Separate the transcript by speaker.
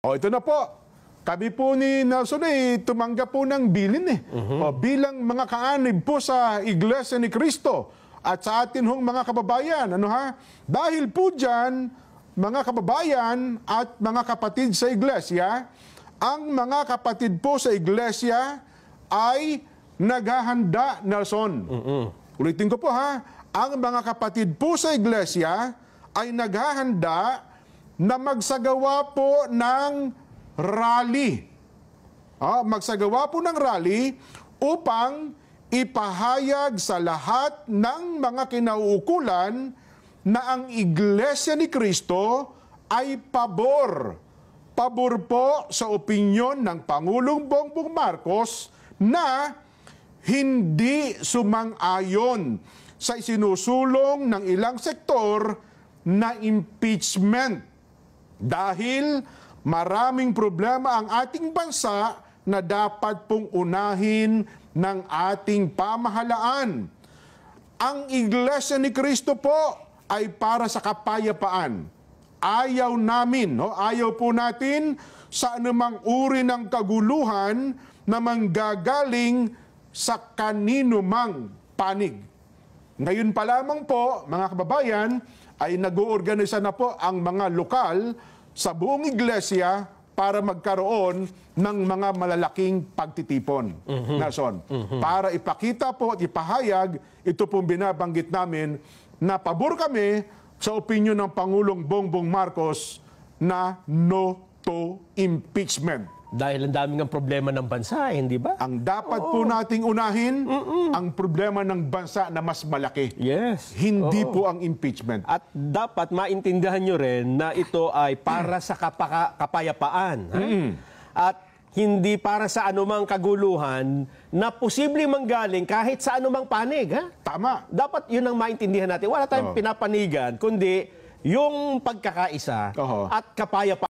Speaker 1: O ito na po. Kami po ni Nelson tumanggap po ng bilin O, bilang mga kaanib po sa Iglesia ni Cristo at sa atin hong mga kababayan. Dahil po dyan, mga kababayan at mga kapatid sa Iglesia, ang mga kapatid po sa Iglesia ay naghahanda, Nelson. Ulitin ko po ang mga kapatid po sa Iglesia ay naghahanda na magsagawa po ng rally. Magsagawa po ng rally upang ipahayag sa lahat ng mga kinauukulan na ang Iglesia ni Cristo ay pabor. Pabor po sa opinyon ng Pangulong Bongbong Marcos na hindi sumang-ayon sa isinusulong ng ilang sektor na impeachment. Dahil maraming problema ang ating bansa na dapat pong unahin ng ating pamahalaan. Ang Iglesia ni Cristo po ay para sa kapayapaan. Ayaw namin, ayaw po natin sa anumang uri ng kaguluhan na manggagaling sa kanino mang panig. Ngayon pa lamang po, mga kababayan, ay nag-uorganisa na po ang mga lokal sa buong iglesia para magkaroon ng mga malalaking pagtitipon. Nason, para ipakita po at ipahayag, ito pong binabanggit namin na pabor kami sa opinyon ng Pangulong Bongbong Marcos na no to impeachment.
Speaker 2: Dahil ang daming ang problema ng bansa, hindi ba?
Speaker 1: Ang dapat po nating unahin, ang problema ng bansa na mas malaki.
Speaker 2: Yes.
Speaker 1: Hindi po ang impeachment.
Speaker 2: At dapat maintindihan nyo rin na ito ay para sa kapayapaan. At hindi para sa anumang kaguluhan na posibleng manggaling kahit sa anumang panig.
Speaker 1: Tama.
Speaker 2: Dapat yun ang maintindihan natin. Wala tayong pinapanigan, kundi yung pagkakaisa at kapayapaan.